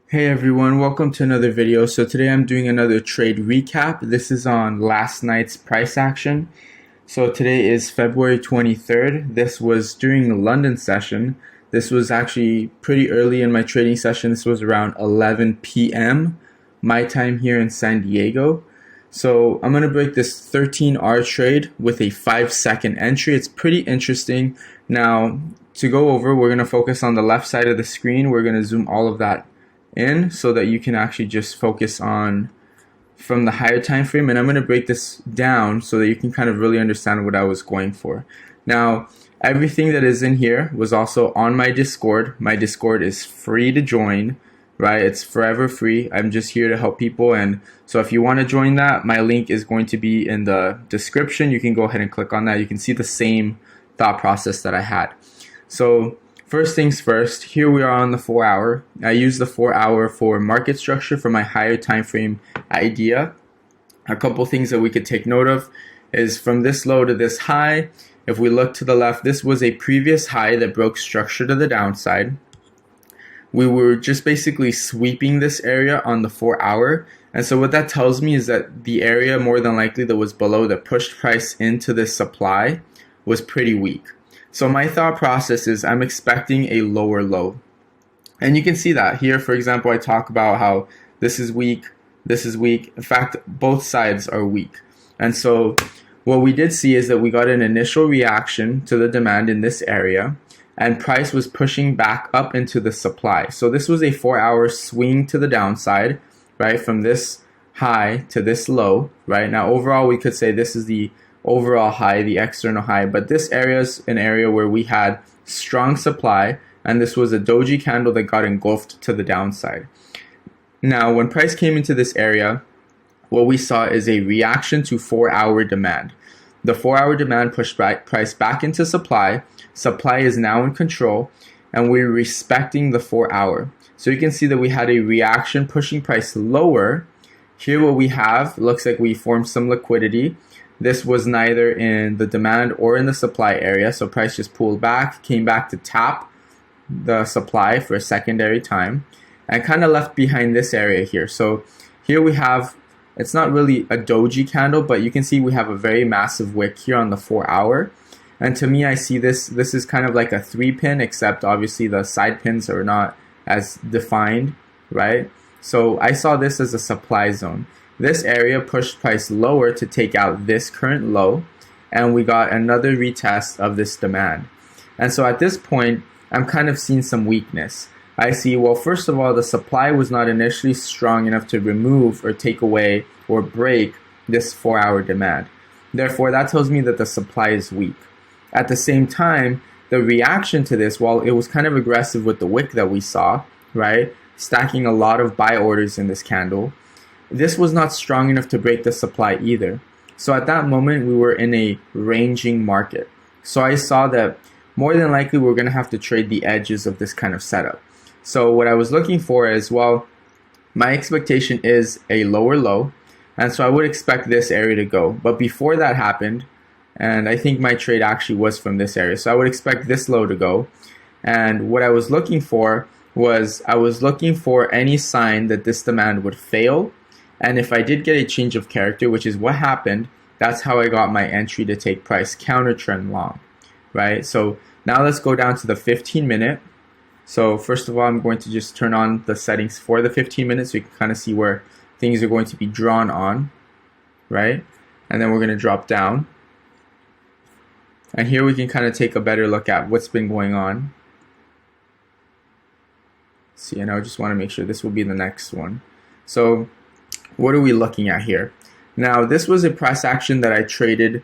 Hey everyone, welcome to another video. So today I'm doing another trade recap. This is on last night's price action. So today is February 23rd. This was during the London session. This was actually pretty early in my trading session. This was around 11 p.m. my time here in San Diego. So I'm going to break this 13R trade with a 5-second entry. It's pretty interesting. Now to go over, we're going to focus on the left side of the screen. We're going to zoom all of that in so that you can actually just focus on from the higher time frame, and I'm going to break this down so that you can kind of really understand what I was going for. Now everything that is in here was also on my Discord. My Discord is free to join, right? It's forever free. I'm just here to help people, and so if you want to join that, my link is going to be in the description. You can go ahead and click on that. You can see the same thought process that I had. So first things first, here we are on the 4-hour. I use the 4-hour for market structure for my higher time frame idea. A couple things that we could take note of is from this low to this high. If we look to the left, this was a previous high that broke structure to the downside. We were just basically sweeping this area on the 4-hour. And so what that tells me is that the area more than likely that was below that pushed price into this supply was pretty weak. So my thought process is I'm expecting a lower low. And you can see that here, for example, I talk about how this is weak, this is weak. In fact, both sides are weak. And so what we did see is that we got an initial reaction to the demand in this area, and price was pushing back up into the supply. So this was a 4-hour swing to the downside, right? From this high to this low, right? Now overall, we could say this is the overall high, the external high, but this area is an area where we had strong supply, and this was a doji candle that got engulfed to the downside. Now when price came into this area, what we saw is a reaction to 4-hour demand. The 4-hour demand pushed price back into supply. Supply is now in control, and we're respecting the 4-hour. So you can see that we had a reaction pushing price lower. Here what we have, looks like we formed some liquidity. This was neither in the demand or in the supply area, so price just pulled back, came back to tap the supply for a secondary time, and kind of left behind this area here. So here we have, it's not really a doji candle, but you can see we have a very massive wick here on the 4-hour. And to me, I see this is kind of like a 3-pin, except obviously the side pins are not as defined, right? So I saw this as a supply zone. This area pushed price lower to take out this current low, and we got another retest of this demand. And so at this point, I'm kind of seeing some weakness. I see, well, first of all, the supply was not initially strong enough to remove or take away or break this 4-hour demand. Therefore, that tells me that the supply is weak. At the same time, the reaction to this, while it was kind of aggressive with the wick that we saw, right, stacking a lot of buy orders in this candle, this was not strong enough to break the supply either. So at that moment, we were in a ranging market. So I saw that more than likely we're going to have to trade the edges of this kind of setup. So what I was looking for is, well, my expectation is a lower low, and so I would expect this area to go. But before that happened, and I think my trade actually was from this area, so I would expect this low to go. And what I was looking for was, I was looking for any sign that this demand would fail. And if I did get a change of character, which is what happened, that's how I got my entry to take price counter trend long, right? So now let's go down to the 15-minute. So first of all, I'm going to just turn on the settings for the 15 minutes so you can kind of see where things are going to be drawn on, right? And then we're going to drop down. And here we can kind of take a better look at what's been going on. See, and I just want to make sure this will be the next one. So what are we looking at here? Now, this was a price action that I traded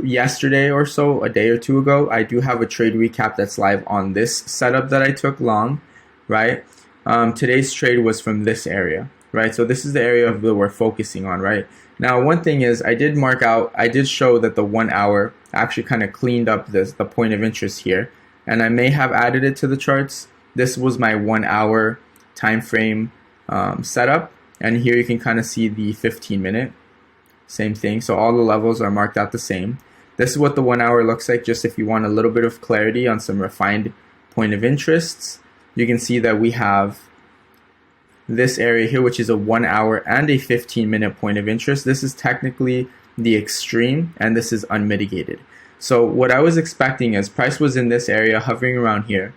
yesterday or so, a day or two ago. I do have a trade recap that's live on this setup that I took long, right? Today's trade was from this area, right? So this is the area that we're focusing on, right? Now, one thing is I did mark out, I did show that the 1-hour actually kind of cleaned up the point of interest here, and I may have added it to the charts. This was my 1-hour time frame setup. And here you can kind of see the 15-minute, same thing. So all the levels are marked out the same. This is what the 1-hour looks like, just if you want a little bit of clarity on some refined point of interests. You can see that we have this area here, which is a 1 hour and a 15-minute point of interest. This is technically the extreme, and this is unmitigated. So what I was expecting is price was in this area hovering around here.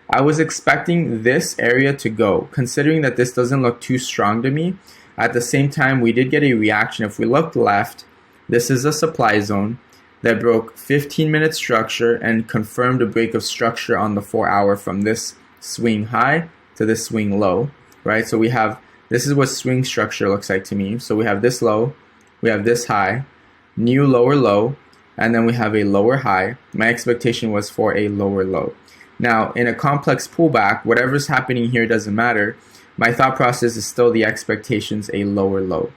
I was expecting this area to go, considering that this doesn't look too strong to me. At the same time, we did get a reaction. If we look left, this is a supply zone that broke 15-minute structure and confirmed a break of structure on the 4 hour from this swing high to this swing low, right? So we have, this is what swing structure looks like to me. So we have this low, we have this high, new lower low, and then we have a lower high. My expectation was for a lower low. Now, in a complex pullback, whatever's happening here doesn't matter. My thought process is still the expectations a lower low.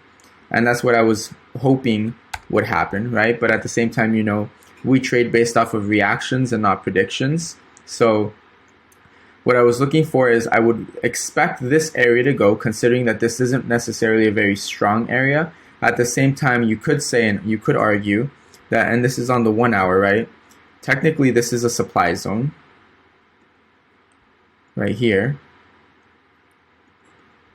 And that's what I was hoping would happen, right? But at the same time, you know, we trade based off of reactions and not predictions. So what I was looking for is I would expect this area to go, considering that this isn't necessarily a very strong area. At the same time, you could say, and you could argue that, and this is on the 1 hour, right? Technically, this is a supply zone right here.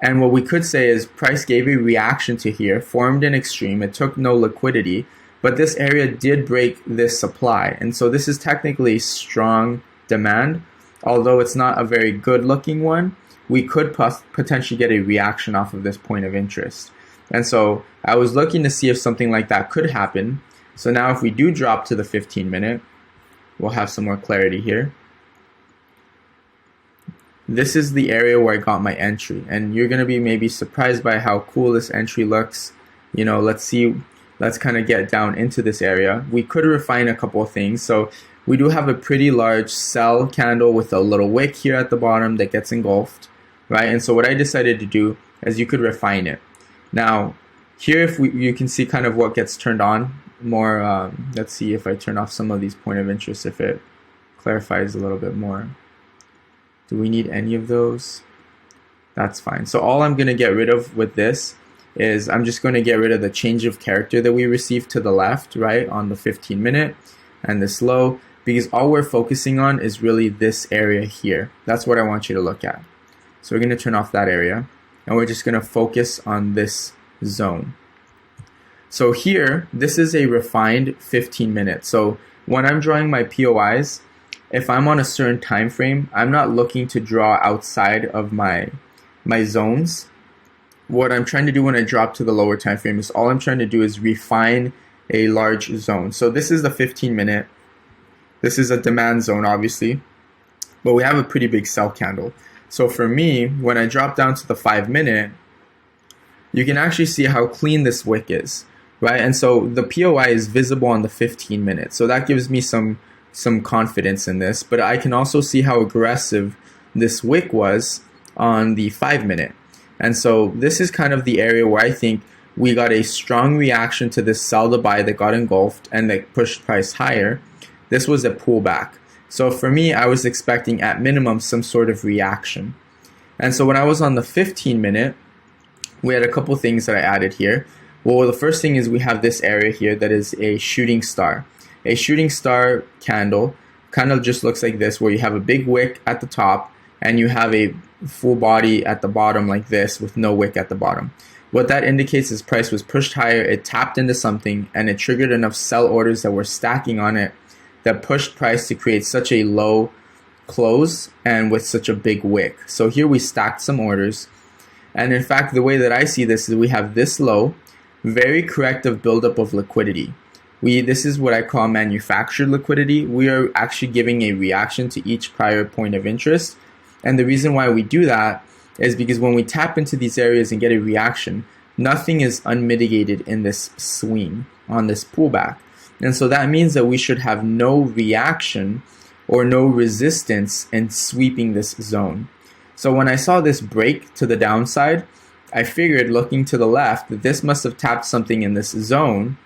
And what we could say is price gave a reaction to here, formed an extreme. It took no liquidity, but this area did break this supply. And so this is technically strong demand. Although it's not a very good looking one, we could potentially get a reaction off of this point of interest. And so I was looking to see if something like that could happen. So now if we do drop to the 15-minute, we'll have some more clarity here. This is the area where I got my entry, and you're going to be maybe surprised by how cool this entry looks. You know, let's kind of get down into this area. We could refine a couple of things. So we do have a pretty large sell candle with a little wick here at the bottom that gets engulfed, right? And so what I decided to do is you could refine it. Now, here if you can see kind of what gets turned on more. Let's see if I turn off some of these point of interest, if it clarifies a little bit more. Do we need any of those? That's fine. So all I'm going to get rid of with this is I'm just going to get rid of the change of character that we received to the left, right, on the 15-minute and this low, because all we're focusing on is really this area here. That's what I want you to look at. So we're going to turn off that area, and we're just going to focus on this zone. So here, this is a refined 15-minute. So when I'm drawing my POIs, if I'm on a certain time frame, I'm not looking to draw outside of my zones. What I'm trying to do when I drop to the lower time frame is all I'm trying to do is refine a large zone. So this is the 15-minute. This is a demand zone, obviously, but we have a pretty big sell candle. So for me, when I drop down to the 5-minute, you can actually see how clean this wick is, right? And so the POI is visible on the 15-minute. So that gives me some confidence in this, but I can also see how aggressive this wick was on the 5-minute. And so this is kind of the area where I think we got a strong reaction to this sell to buy that got engulfed and that pushed price higher. This was a pullback. So for me, I was expecting at minimum some sort of reaction. And so when I was on the 15-minute, we had a couple things that I added here. Well, the first thing is we have this area here that is a shooting star. A shooting star candle kind of just looks like this, where you have a big wick at the top and you have a full body at the bottom like this with no wick at the bottom. What that indicates is price was pushed higher, it tapped into something, and it triggered enough sell orders that were stacking on it that pushed price to create such a low close and with such a big wick. So here we stacked some orders. And in fact, the way that I see this is we have this low, very corrective buildup of liquidity. This is what I call manufactured liquidity. We are actually giving a reaction to each prior point of interest. And the reason why we do that is because when we tap into these areas and get a reaction, nothing is unmitigated in this swing on this pullback. And so that means that we should have no reaction or no resistance in sweeping this zone. So when I saw this break to the downside, I figured, looking to the left, that this must have tapped something in this zone,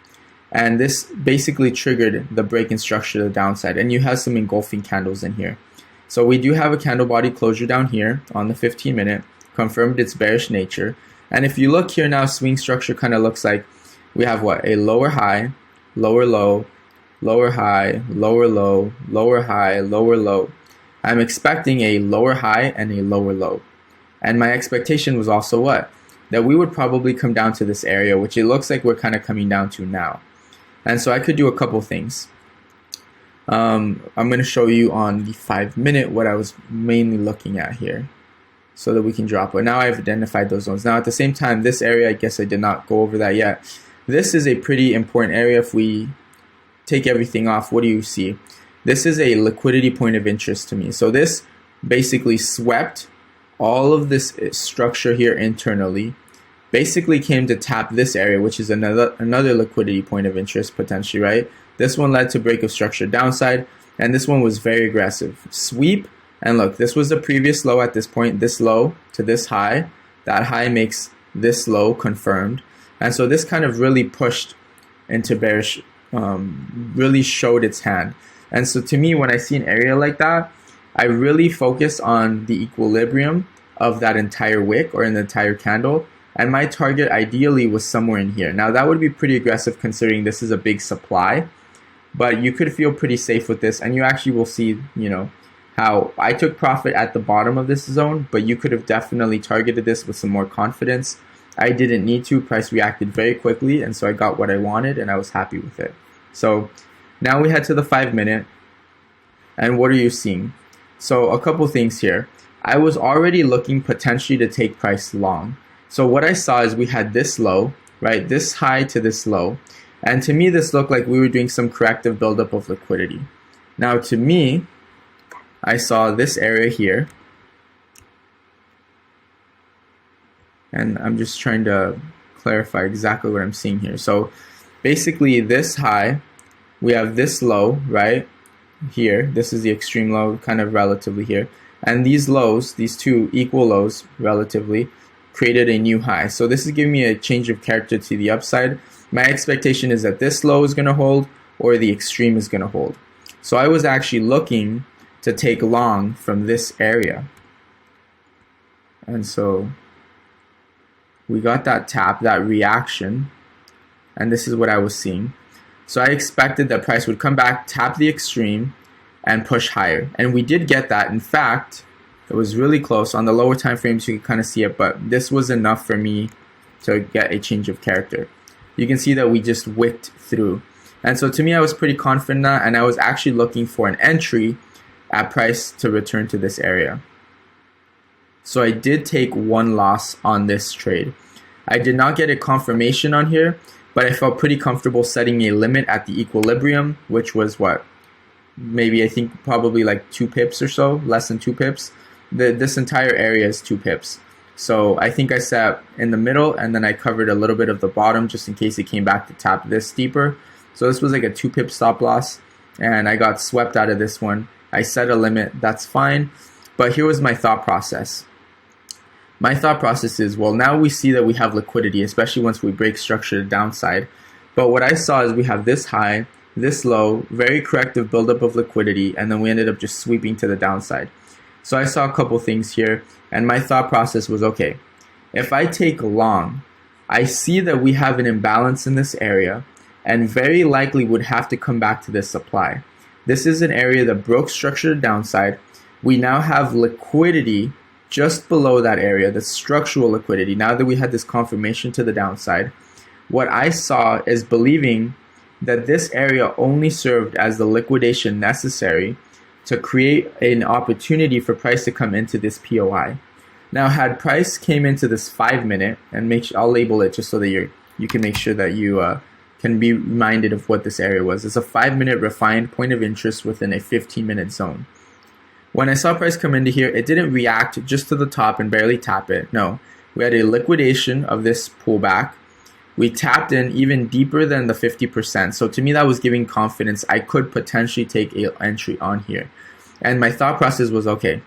and this basically triggered the break in structure to the downside. And you have some engulfing candles in here. So we do have a candle body closure down here on the 15-minute, confirmed its bearish nature. And if you look here now, swing structure kind of looks like we have what? A lower high, lower low, lower high, lower low, lower high, lower low. I'm expecting a lower high and a lower low. And my expectation was also what? That we would probably come down to this area, which it looks like we're kind of coming down to now. And so I could do a couple things. I'm going to show you on the 5-minute what I was mainly looking at here so that we can drop. But now I've identified those zones. Now at the same time, this area, I guess I did not go over that yet. This is a pretty important area. If we take everything off, what do you see? This is a liquidity point of interest to me. So this basically swept all of this structure here internally, basically came to tap this area, which is another liquidity point of interest potentially, right? This one led to break of structure downside, and this one was very aggressive. Sweep, and look, this was the previous low at this point, this low to this high. That high makes this low confirmed. And so this kind of really pushed into bearish, really showed its hand. And so to me, when I see an area like that, I really focus on the equilibrium of that entire wick or in the entire candle. And my target ideally was somewhere in here. Now that would be pretty aggressive considering this is a big supply, but you could feel pretty safe with this, and you actually will see, you know, how I took profit at the bottom of this zone, but you could have definitely targeted this with some more confidence. I didn't need to. Price reacted very quickly, and so I got what I wanted, and I was happy with it. So now we head to the 5-minute, and what are you seeing? So a couple things here. I was already looking potentially to take price long. So what I saw is we had this low, right? This high to this low. And to me, this looked like we were doing some corrective buildup of liquidity. Now to me, I saw this area here. And I'm just trying to clarify exactly what I'm seeing here. So basically this high, we have this low, right? Here, this is the extreme low, kind of relatively here. And these lows, these two equal lows relatively, created a new high. So this is giving me a change of character to the upside. My expectation is that this low is going to hold or the extreme is going to hold. So I was actually looking to take long from this area. And so we got that tap, that reaction, and this is what I was seeing. So I expected that price would come back, tap the extreme, and push higher. And we did get that. In fact, it was really close. On the lower time frames, you can kind of see it, but this was enough for me to get a change of character. You can see that we just wicked through. And so to me, I was pretty confident in that, and I was actually looking for an entry at price to return to this area. So I did take one loss on this trade. I did not get a confirmation on here, but I felt pretty comfortable setting a limit at the equilibrium, which was what? Maybe I think probably like 2 pips or so, less than 2 pips. This entire area is 2 pips. So I think I sat in the middle, and then I covered a little bit of the bottom just in case it came back to tap this deeper. So this was like a 2 pip stop loss, and I got swept out of this one. I set a limit, that's fine. But here was my thought process. My thought process is, well, now we see that we have liquidity, especially once we break structure to downside. But what I saw is we have this high, this low, very corrective buildup of liquidity, and then we ended up just sweeping to the downside. So I saw a couple things here, and my thought process was, okay, if I take long, I see that we have an imbalance in this area, and very likely would have to come back to this supply. This is an area that broke structure to downside. We now have liquidity just below that area, the structural liquidity. Now that we had this confirmation to the downside, what I saw is believing that this area only served as the liquidation necessary to create an opportunity for price to come into this POI. Now, had price came into this 5-minute, and I'll label it just so that you can make sure that you can be reminded of what this area was. It's a 5-minute refined point of interest within a 15-minute zone. When I saw price come into here, it didn't react just to the top and barely tap it. No, we had a liquidation of this pullback. We tapped in even deeper than the 50%. So to me, that was giving confidence I could potentially take an entry on here. And my thought process was, okay,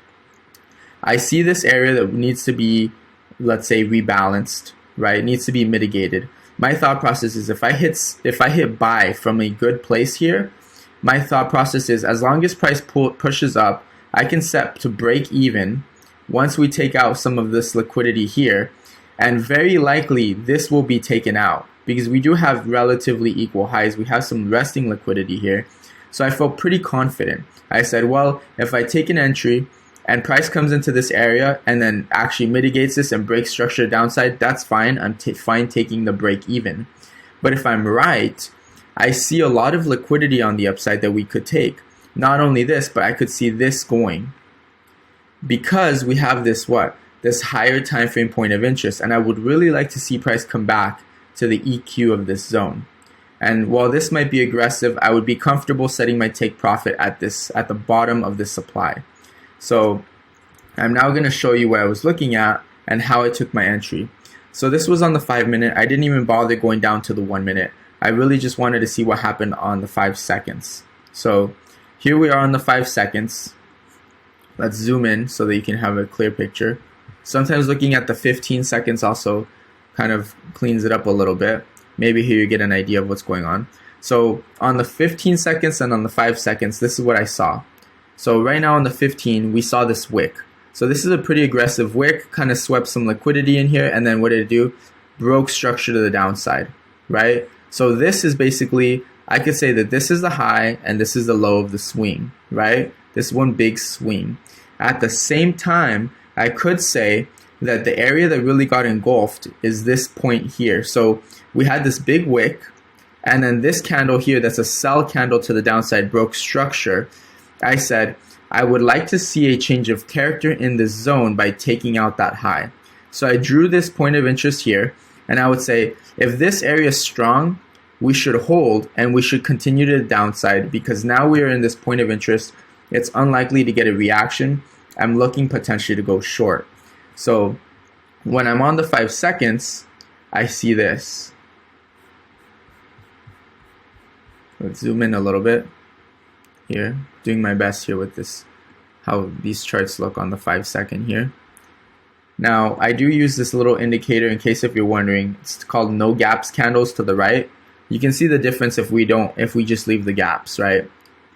I see this area that needs to be, let's say, rebalanced, right? It needs to be mitigated. My thought process is if I hit buy from a good place here, my thought process is as long as price pushes up, I can set to break even once we take out some of this liquidity here, and very likely this will be taken out because we do have relatively equal highs. We have some resting liquidity here. So I felt pretty confident. I said, well, if I take an entry and price comes into this area and then actually mitigates this and breaks structure downside, that's fine. I'm fine taking the break even. But if I'm right, I see a lot of liquidity on the upside that we could take. Not only this, but I could see this going, because we have this this higher time frame point of interest, and I would really like to see price come back to the EQ of this zone. And while this might be aggressive, I would be comfortable setting my take profit at the bottom of this supply. So I'm now going to show you what I was looking at and how I took my entry. So this was on the 5 minute. I didn't even bother going down to the 1 minute. I really just wanted to see what happened on the 5 seconds. So here we are on the 5 seconds. Let's zoom in so that you can have a clear picture. Sometimes looking at the 15 seconds also kind of cleans it up a little bit. Maybe here you get an idea of what's going on. So on the 15 seconds and on the 5 seconds, this is what I saw. So right now on the 15, we saw this wick. So this is a pretty aggressive wick, kind of swept some liquidity in here, and then what did it do? Broke structure to the downside, right? So this is basically, I could say that this is the high and this is the low of the swing, right? This one big swing. At the same time, I could say that the area that really got engulfed is this point here. So we had this big wick, and then this candle here that's a sell candle to the downside broke structure. I said I would like to see a change of character in this zone by taking out that high. So I drew this point of interest here, and I would say if this area is strong, we should hold and we should continue to the downside, because now we are in this point of interest. It's unlikely to get a reaction. I'm looking potentially to go short. So when I'm on the 5 seconds, I see this. Let's zoom in a little bit here. Doing my best here with this, how these charts look on the 5 second here. Now, I do use this little indicator in case if you're wondering. It's called no gaps candles to the right. You can see the difference if we just leave the gaps, right?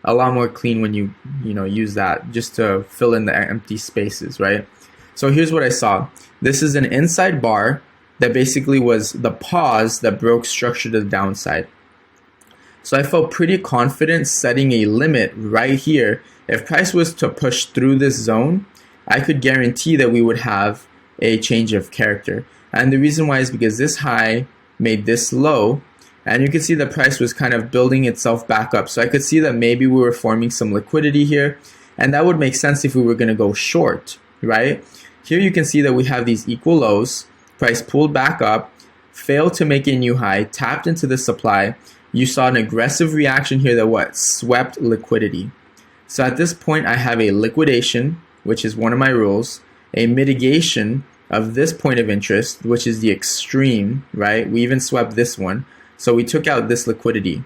A lot more clean when you use that just to fill in the empty spaces, right? So here's what I saw. This is an inside bar that basically was the pause that broke structure to the downside. So I felt pretty confident setting a limit right here. If price was to push through this zone, I could guarantee that we would have a change of character. And the reason why is because this high made this low, and you can see the price was kind of building itself back up. So I could see that maybe we were forming some liquidity here, and that would make sense if we were going to go short, right? Here you can see that we have these equal lows. Price pulled back up, failed to make a new high, tapped into the supply. You saw an aggressive reaction here that swept liquidity. So at this point, I have a liquidation, which is one of my rules, a mitigation of this point of interest, which is the extreme, right? We even swept this one. So we took out this liquidity,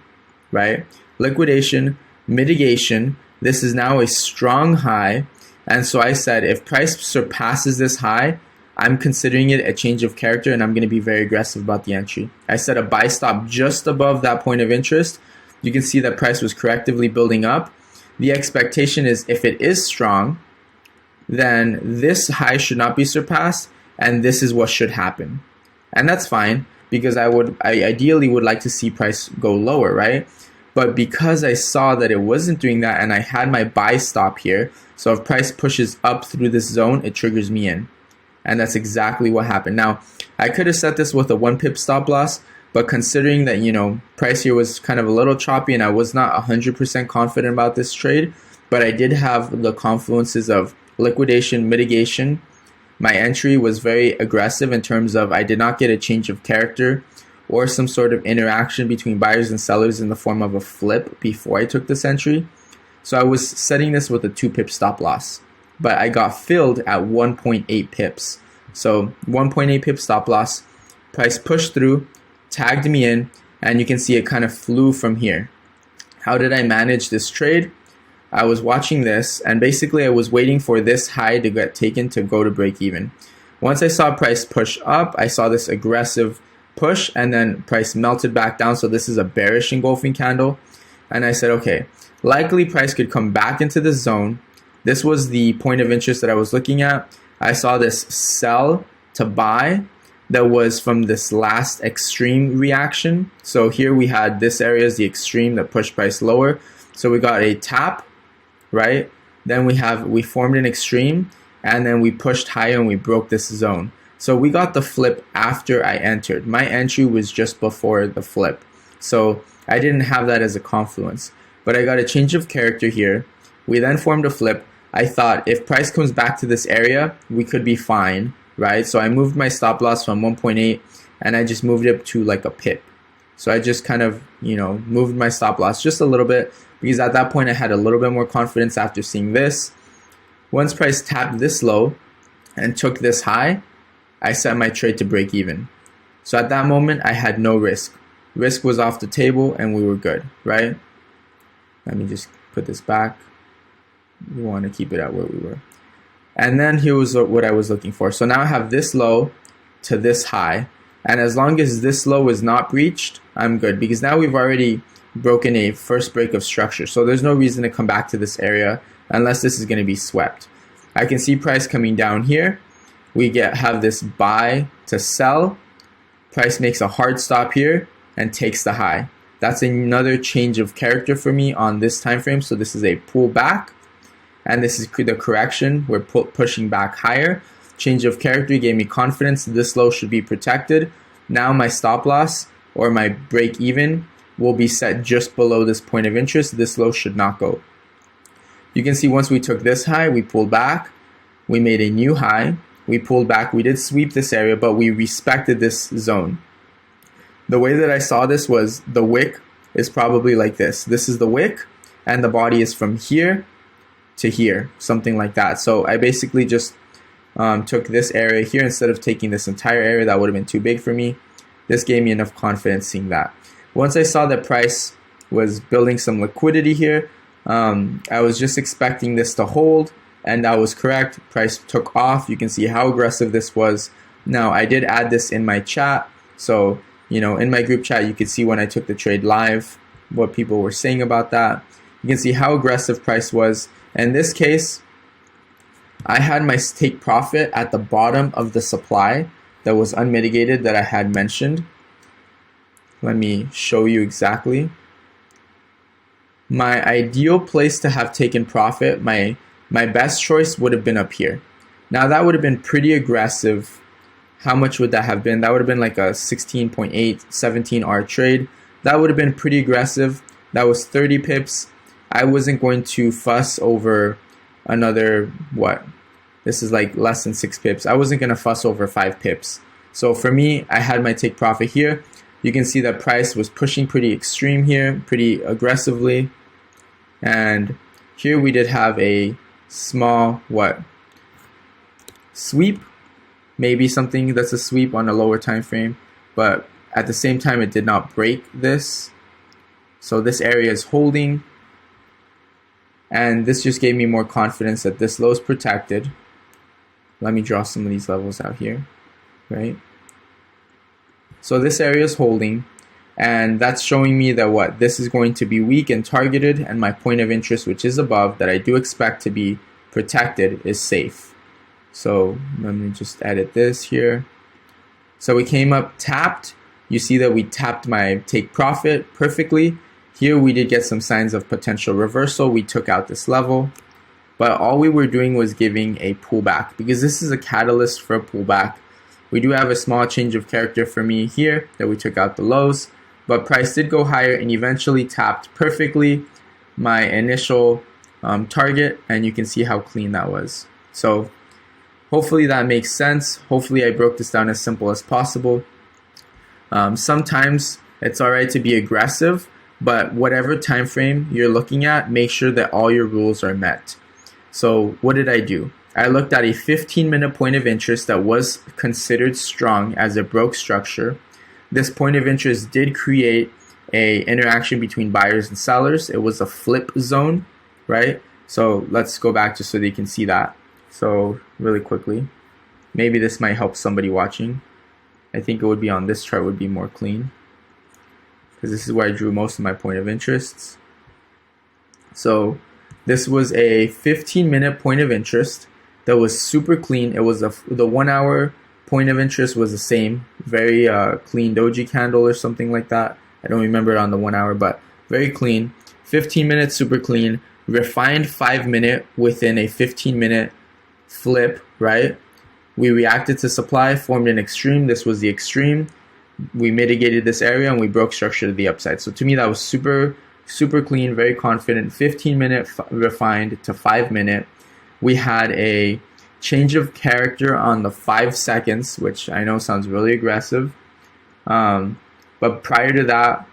right? Liquidation, mitigation. This is now a strong high. And so I said, if price surpasses this high, I'm considering it a change of character, and I'm going to be very aggressive about the entry. I set a buy stop just above that point of interest. You can see that price was correctively building up. The expectation is if it is strong, then this high should not be surpassed, and this is what should happen. And that's fine, because I ideally would like to see price go lower, right? But because I saw that it wasn't doing that, and I had my buy stop here, so if price pushes up through this zone, it triggers me in. And that's exactly what happened. Now, I could have set this with a 1 pip stop loss, but considering that, price here was kind of a little choppy and I was not 100% confident about this trade, but I did have the confluences of liquidation, mitigation. My entry was very aggressive in terms of I did not get a change of character or some sort of interaction between buyers and sellers in the form of a flip before I took this entry. So I was setting this with a 2 pip stop loss, but I got filled at 1.8 pips. So 1.8 pip stop loss, price pushed through, tagged me in, and you can see it kind of flew from here. How did I manage this trade? I was watching this, and basically I was waiting for this high to get taken to go to break even. Once I saw price push up, I saw this aggressive push, and then price melted back down. So this is a bearish engulfing candle. And I said, okay, likely price could come back into the zone. This was the point of interest that I was looking at. I saw this sell to buy that was from this last extreme reaction. So here we had this area is the extreme that pushed price lower. So we got a tap, right? Then we formed an extreme, and then we pushed higher and we broke this zone. So we got the flip after I entered. My entry was just before the flip. So I didn't have that as a confluence. But I got a change of character here. We then formed a flip. I thought if price comes back to this area, we could be fine, right? So I moved my stop loss from 1.8 and I just moved it to like a pip. So I just kind of, moved my stop loss just a little bit because at that point I had a little bit more confidence after seeing this. Once price tapped this low and took this high, I set my trade to break even. So at that moment, I had no risk. Risk was off the table and we were good, right? Let me just put this back. We want to keep it at where we were. And then here was what I was looking for. So now I have this low to this high. And as long as this low is not breached, I'm good. Because now we've already broken a first break of structure. So there's no reason to come back to this area unless this is going to be swept. I can see price coming down here. We have this buy to sell. Price makes a hard stop here and takes the high. That's another change of character for me on this time frame. So this is a pullback, and this is the correction. We're pushing back higher. Change of character gave me confidence. This low should be protected. Now my stop loss or my break even will be set just below this point of interest. This low should not go. You can see once we took this high, we pulled back. We made a new high. We pulled back. We did sweep this area, but we respected this zone. The way that I saw this was the wick is probably like this. This is the wick, and the body is from here to here, something like that. So I basically just took this area here instead of taking this entire area. That would have been too big for me. This gave me enough confidence seeing that. Once I saw that price was building some liquidity here, I was just expecting this to hold. And that was correct. Price took off. You can see how aggressive this was. Now, I did add this in my chat. So, in my group chat, you could see when I took the trade live, what people were saying about that. You can see how aggressive price was. In this case, I had my take profit at the bottom of the supply that was unmitigated that I had mentioned. Let me show you exactly. My ideal place to have taken profit, my best choice would have been up here. Now that would have been pretty aggressive. How much would that have been? That would have been like a 16.8, 17R trade. That would have been pretty aggressive. That was 30 pips. I wasn't going to fuss over another, this is like less than 6 pips. I wasn't going to fuss over 5 pips. So for me, I had my take profit here. You can see that price was pushing pretty extreme here, pretty aggressively. And here we did have a small sweep, maybe something that's a sweep on a lower time frame, but at the same time it did not break this. So this area is holding, and this just gave me more confidence that this low is protected. Let me draw some of these levels out here, right? So this area is holding, and that's showing me that this is going to be weak and targeted, and my point of interest, which is above, that I do expect to be protected, is safe. So let me just edit this here. So we came up, tapped. You see that we tapped my take profit perfectly. Here we did get some signs of potential reversal. We took out this level, but all we were doing was giving a pullback because this is a catalyst for a pullback. We do have a small change of character for me here that we took out the lows, but price did go higher and eventually tapped perfectly my initial target, and you can see how clean that was. So hopefully that makes sense. Hopefully I broke this down as simple as possible. Sometimes it's all right to be aggressive, but whatever time frame you're looking at, make sure that all your rules are met. So what did I do? I looked at a 15-minute point of interest that was considered strong as it broke structure. This point of interest did create a interaction between buyers and sellers. It was a flip zone, right? So let's go back just so they can see that. So really quickly, maybe this might help somebody watching. I think it would be on this chart would be more clean, because this is where I drew most of my point of interests. So this was a 15-minute point of interest that was super clean. It was the 1 hour point of interest was the same, very clean doji candle or something like that. I don't remember it on the 1 hour, but very clean. 15 minutes, super clean. refined 5-minute within a 15-minute flip, right? We reacted to supply, formed an extreme. This was the extreme. We mitigated this area and we broke structure to the upside. So to me, that was super clean, very confident. 15-minute refined to 5-minute. We had a change of character on the 5 seconds, which I know sounds really aggressive. But prior to that,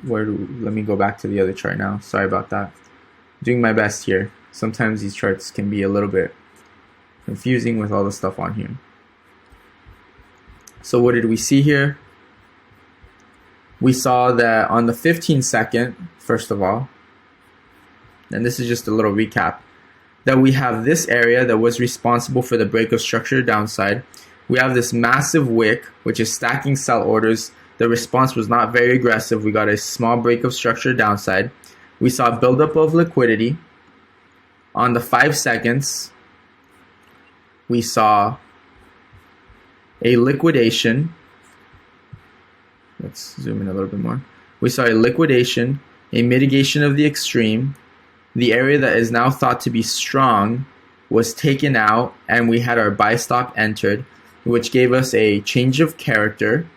let me go back to the other chart now. Sorry about that. Doing my best here. Sometimes these charts can be a little bit confusing with all the stuff on here. So what did we see here? We saw that on the 15-second, first of all, and this is just a little recap, that we have this area that was responsible for the break of structure downside. We have this massive wick, which is stacking sell orders. The response was not very aggressive. We got a small break of structure downside. We saw a buildup of liquidity. On the 5 seconds, we saw a liquidation. Let's zoom in a little bit more. We saw a liquidation, a mitigation of the extreme. The area that is now thought to be strong was taken out, and we had our buy stop entered, which gave us a change of character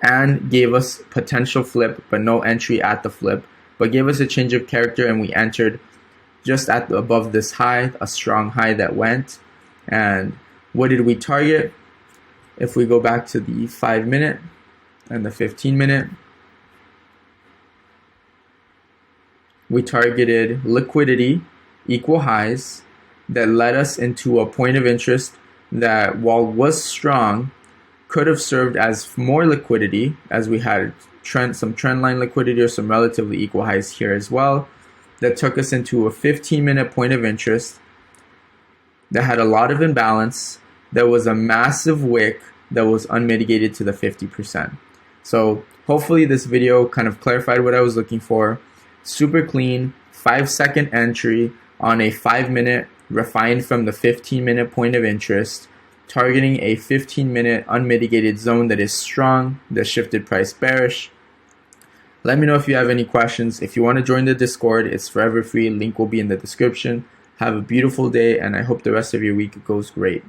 and gave us potential flip, but no entry at the flip, but gave us a change of character, and we entered just above this high, a strong high that went. And what did we target? If we go back to the 5-minute and the 15-minute, we targeted liquidity, equal highs, that led us into a point of interest that, while was strong, could have served as more liquidity, as we had some trend line liquidity or some relatively equal highs here as well, that took us into a 15-minute point of interest that had a lot of imbalance. There was a massive wick that was unmitigated to the 50%. So hopefully this video kind of clarified what I was looking for. Super clean, 5-second entry on a 5-minute refined from the 15-minute point of interest, targeting a 15-minute unmitigated zone that is strong, that shifted price bearish. Let me know if you have any questions. If you want to join the Discord, it's forever free. Link will be in the description. Have a beautiful day, and I hope the rest of your week goes great.